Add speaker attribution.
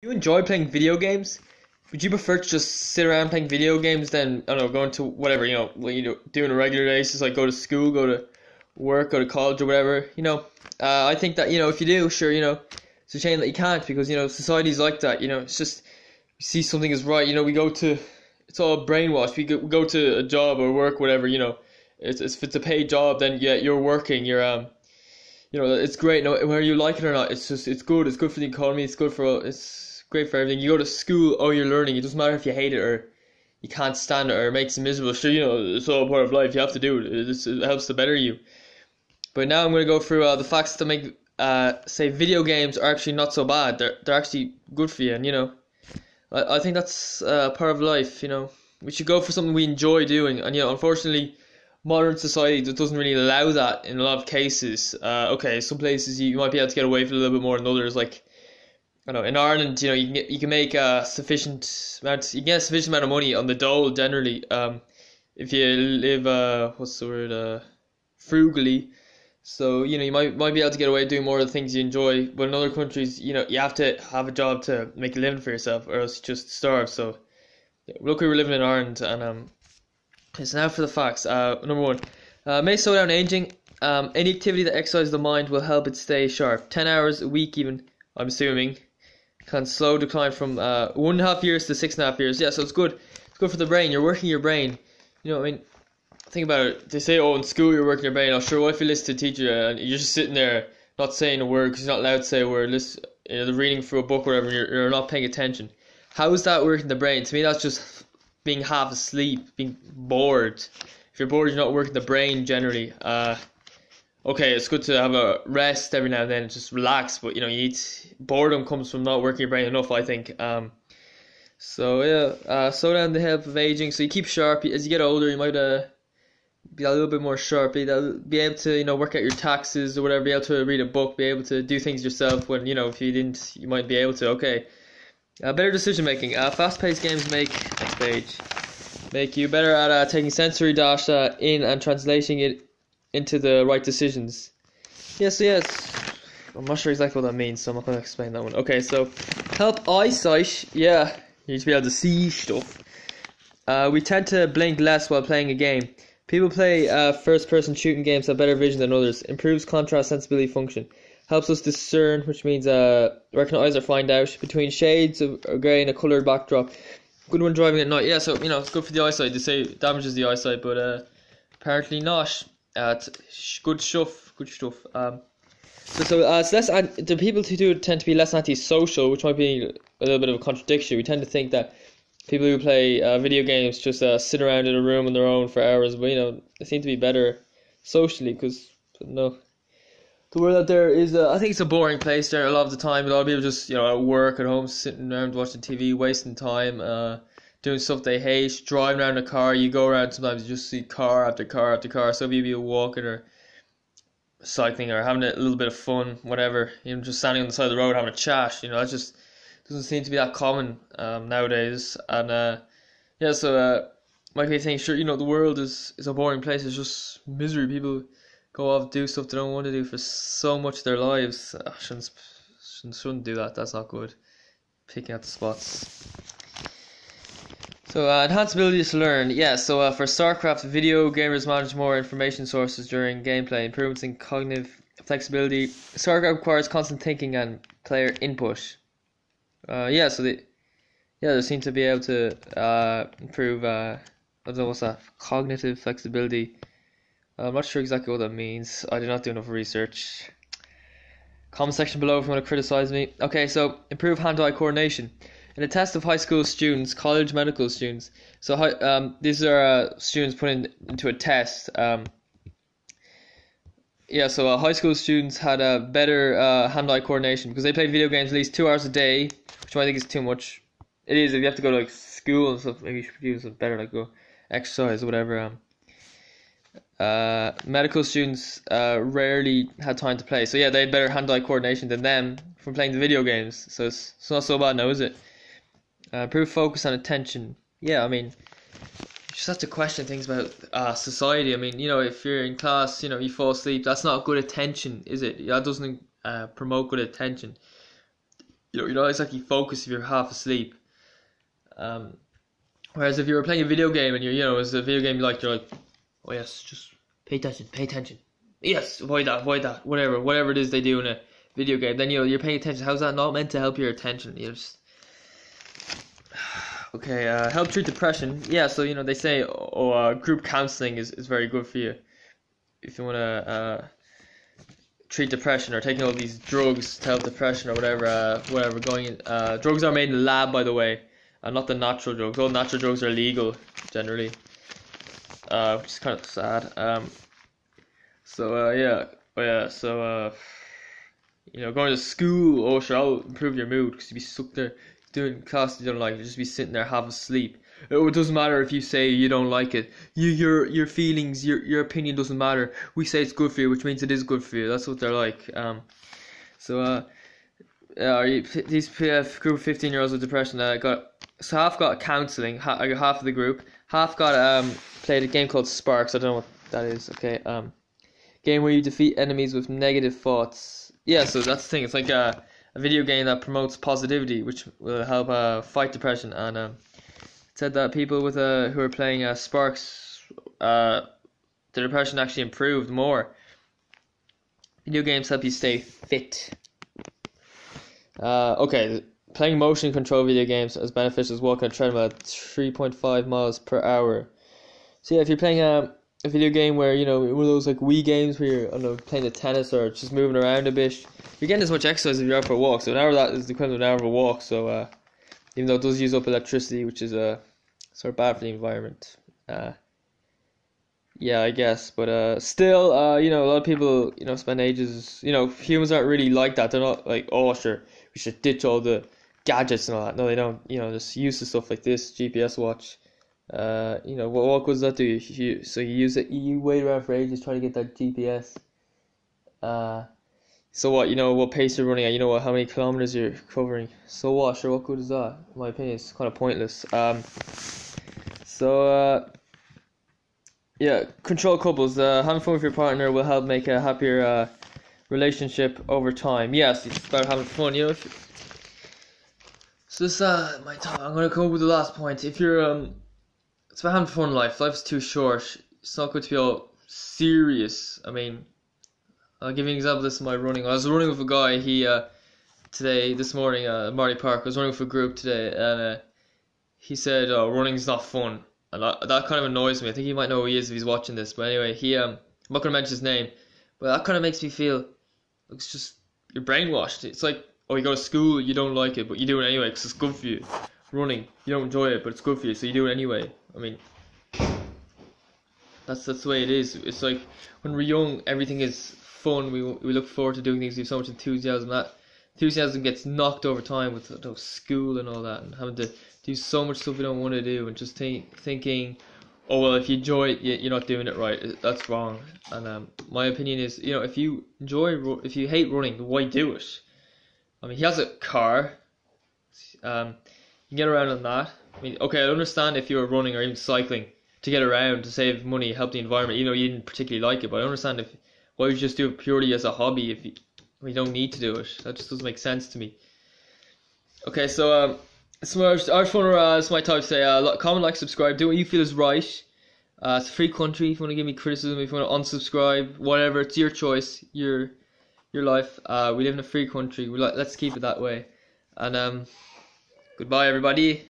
Speaker 1: You enjoy playing video games? Would you prefer to just sit around playing video games than, I don't know, going to whatever, what you do on a regular basis, like go to school, go to work, go to college or whatever, I think that, if you do, sure, it's a shame that you can't because, society's like that, it's just, we see something is right, it's all brainwashed. We go to a job or work, whatever, if it's a paid job, then yeah, you're working, it's great, no, whether you like it or not, it's good for the economy, it's great for everything. You go to school, oh, you're learning, it doesn't matter if you hate it or you can't stand it or it makes you miserable, sure, it's all part of life, you have to do it, it helps to better you. But now I'm going to go through the facts that make, say, video games are actually not so bad, they're actually good for you, and I think that's part of life, we should go for something we enjoy doing, and unfortunately, modern society that doesn't really allow that in a lot of cases. Okay, some places you might be able to get away with it a little bit more than others. Like, I don't know, in Ireland, you can make you can get a sufficient amount of money on the dole generally. If you live what's the word frugally. So you might be able to get away doing more of the things you enjoy. But in other countries, you have to have a job to make a living for yourself, or else you just starve. So yeah, look, we were living in Ireland, and okay, so now for the facts. Number one, may slow down aging. Any activity that exercises the mind will help it stay sharp. 10 hours a week, even, I'm assuming, can slow decline from 1.5 years to 6.5 years. Yeah, so it's good. It's good for the brain. You're working your brain. I mean, think about it. They say, oh, in school you're working your brain. Oh, sure, what if you listen to a teacher and you're just sitting there not saying a word because you're not allowed to say a word, they're reading through a book or whatever, and you're not paying attention. How is that working the brain? To me, that's just being half asleep, being bored. If you're bored, you're not working the brain generally. Okay, it's good to have a rest every now and then and just relax, but boredom comes from not working your brain enough, I think. So yeah, slow down the help of aging. So you keep sharp as you get older. You might be a little bit more sharp. Be able to work out your taxes or whatever. Be able to read a book. Be able to do things yourself when if you didn't, you might be able to. Okay. Better decision making. Fast-paced games next page, make you better at taking sensory data in and translating it into the right decisions. Yes, I'm not sure exactly what that means, so I'm not going to explain that one. Okay, so help eyesight. Yeah, you need to be able to see stuff. We tend to blink less while playing a game. People play first-person shooting games have better vision than others. Improves contrast sensibility function. Helps us discern, which means recognize or find out between shades of grey and a coloured backdrop. Good when driving at night. Yeah, so it's good for the eyesight. They say it damages the eyesight, but apparently not. It's good stuff. Good stuff. It's less. The people who do it tend to be less antisocial, which might be a little bit of a contradiction. We tend to think that people who play video games just sit around in a room on their own for hours, but they seem to be better socially because no. The world out there is, I think it's a boring place there a lot of the time. A lot of people just, at work, at home, sitting around watching TV, wasting time, doing stuff they hate, driving around a car. You go around, sometimes you just see car after car after car. So maybe you're walking or cycling or having a little bit of fun, whatever. Just standing on the side of the road having a chat. That just doesn't seem to be that common nowadays. And might be thinking, sure, the world is a boring place. It's just misery. People go off, do stuff they don't want to do for so much of their lives. Shouldn't do that. That's not good. Picking out the spots. So enhanced abilities to learn. Yeah, so for StarCraft, video gamers manage more information sources during gameplay. Improvements in cognitive flexibility. StarCraft requires constant thinking and player input. They seem to be able to improve, I don't know what's that, cognitive flexibility. I'm not sure exactly what that means. I did not do enough research. Comment section below if you want to criticize me. Okay, so improve hand-eye coordination. In a test of high school students, college medical students. So these are students put into a test. High school students had a better hand-eye coordination because they played video games at least 2 hours a day, which I think is too much. It is if you have to go to school and stuff. Maybe you should do something better, like go exercise or whatever. Medical students rarely had time to play, so yeah, they had better hand-eye coordination than them from playing the video games. So it's not so bad now, is it? Improve focus and attention. Yeah, I mean, you just have to question things about society. I mean, if you're in class, you fall asleep. That's not good attention, is it? That doesn't promote good attention. you're not exactly focused if you're half asleep. Whereas if you were playing a video game and it's a video game you like, you're like, oh yes, just pay attention. Yes, avoid that, whatever it is they do in a video game. Then you're paying attention. How's that not meant to help your attention? You just okay. Help treat depression. Yeah, so they say group counseling is very good for you if you want to treat depression, or taking all these drugs to help depression or whatever. Drugs are made in the lab, by the way, and not the natural drugs. All natural drugs are illegal generally, which is kind of sad. Going to school, sure, I'll improve your mood, because you be stuck there doing classes you don't like. You just be sitting there half asleep. It doesn't matter if you say you don't like it. Your feelings, your opinion doesn't matter. We say it's good for you, which means it is good for you. That's what they're like. These group of 15-year-olds with depression half got counselling, half of the group, half got played a game called Sparks. I don't know what that is. Okay, game where you defeat enemies with negative thoughts. Yeah, so that's the thing. It's like a video game that promotes positivity, which will help fight depression. And it said that people with who are playing Sparks, the depression actually improved more. Video games help you stay fit. Okay, playing motion control video games as beneficial as walking on a treadmill at 3.5 miles per hour. So yeah, if you're playing a video game where, one of those like Wii games where you're, I don't know, playing the tennis or just moving around a bit, you're getting as much exercise if you're out for a walk. So an hour of that is the equivalent of an hour of a walk. So even though it does use up electricity, which is sort of bad for the environment. Yeah, I guess, but still, a lot of people, spend ages. Humans aren't really like that. They're not like, oh, sure, we should ditch all the gadgets and all that. No, they don't. Just use the stuff like this GPS watch. What good does that do? You use it. You wait around for ages trying to get that GPS. So what? What pace you're running at. How many kilometers you're covering. So what? Sure, what good is that? In my opinion, it's kind of pointless. Yeah, control couples. Having fun with your partner will help make a happier relationship over time. Yes, it's about having fun. So this my time. I'm gonna come up with the last point. If you're it's about having fun in life. Life's too short. It's not good to be all serious. I mean, I'll give you an example. This is my running. I was running with a guy. This morning, Marty Park. I was running with a group today, and he said, "Oh, running's not fun." And that kind of annoys me. I think he might know who he is if he's watching this. But anyway, I'm not going to mention his name. But that kind of makes me feel like it's just, you're brainwashed. It's like, oh, you go to school, you don't like it, but you do it anyway because it's good for you. Running, you don't enjoy it, but it's good for you, so you do it anyway. I mean, that's the way it is. It's like, when we're young, everything is fun. We look forward to doing things. We have so much enthusiasm. That enthusiasm gets knocked over time with school and all that, and having to do so much stuff we don't want to do, and just thinking, oh well, if you enjoy it, you're not doing it right. That's wrong. And my opinion is, if you hate running, why do it? I mean, he has a car. You can get around on that. I mean, okay, I understand if you're running or even cycling to get around, to save money, help the environment. You didn't particularly like it, but I understand why would you just do it purely as a hobby if you don't need to do it. That just doesn't make sense to me. Okay, so it's my time to say, comment, like, subscribe, do what you feel is right. It's a free country. If you want to give me criticism, if you want to unsubscribe, whatever, it's your choice, your life. We live in a free country. Let's keep it that way. And goodbye, everybody.